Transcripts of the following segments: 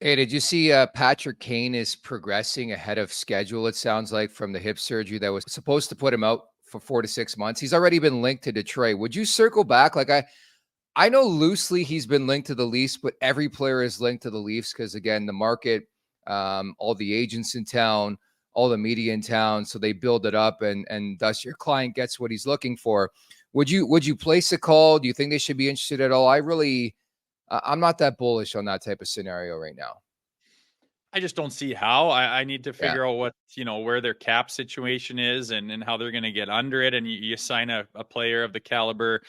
Hey, did you see Patrick Kane is progressing ahead of schedule? It sounds like from the hip surgery that was supposed to put him out for 4 to 6 months. He's already been linked to Detroit. Would you circle back? Like I know loosely he's been linked to the Leafs, but every player is linked to the Leafs because again, the market, all the agents in town, all the media in town, so they build it up, and thus your client gets what he's looking for. Would you place a call? Do you think they should be interested at all? I'm not that bullish on that type of scenario right now. I just don't see how. I need to Yeah. figure out what, where their cap situation is and how they're going to get under it. And you sign a player of the caliber,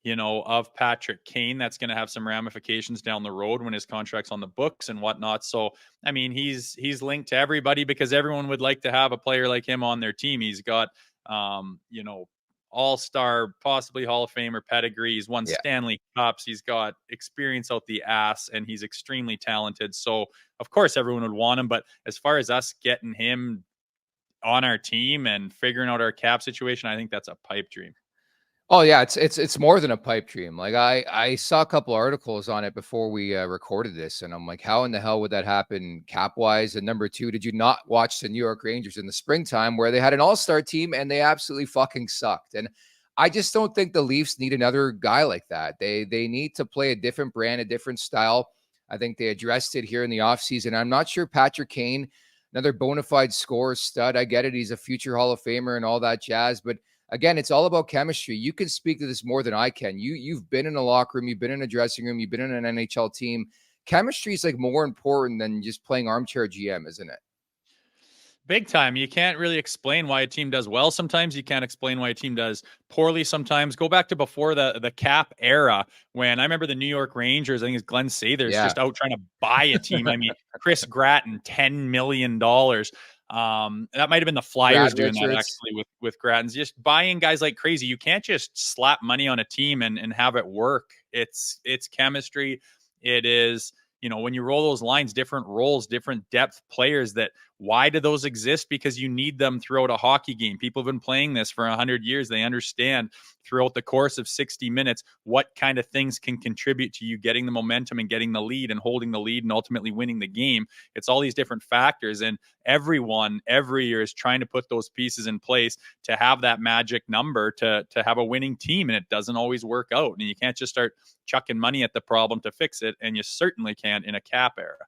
of Patrick Kane, that's going to have some ramifications down the road when his contract's on the books and whatnot. So, I mean, he's linked to everybody because everyone would like to have a player like him on their team. He's got, all-star, possibly Hall of Famer pedigree. He's won Yeah. Stanley Cups. He's got experience out the ass, and he's extremely talented. So, of course, everyone would want him. But as far as us getting him on our team and figuring out our cap situation, I think that's a pipe dream. Oh yeah, it's more than a pipe dream. Like I saw a couple articles on it before we recorded this, and I'm like, how in the hell would that happen cap wise? And number two, did you not watch the New York Rangers in the springtime where they had an all star team and they absolutely fucking sucked? And I just don't think the Leafs need another guy like that. They need to play a different brand, a different style. I think they addressed it here in the offseason. I'm not sure Patrick Kane, another bona fide scorer stud. I get it. He's a future Hall of Famer and all that jazz, but again, it's all about chemistry. You can speak to this more than I can. You've been in a locker room, you've been in a dressing room, you've been in an NHL team. Chemistry is like more important than just playing armchair GM, isn't it? Big time. You can't really explain why a team does well sometimes. You can't explain why a team does poorly sometimes. Go back to before the cap era when I remember the New York Rangers, I think it's Glenn Sather's Yeah. just out trying to buy a team. I mean, Chris Gratton, $10 million. That might have been the Flyers Brad doing that Richards. actually with Gratton's just buying guys like crazy. You can't just slap money on a team and have it work. It's chemistry. It is, when you roll those lines, different roles, different depth players that why do those exist? Because you need them throughout a hockey game. People have been playing this for 100 years. They understand throughout the course of 60 minutes what kind of things can contribute to you getting the momentum and getting the lead and holding the lead and ultimately winning the game. It's all these different factors. And everyone every year is trying to put those pieces in place to have that magic number to have a winning team. And it doesn't always work out. And you can't just start chucking money at the problem to fix it. And you certainly can't in a cap era.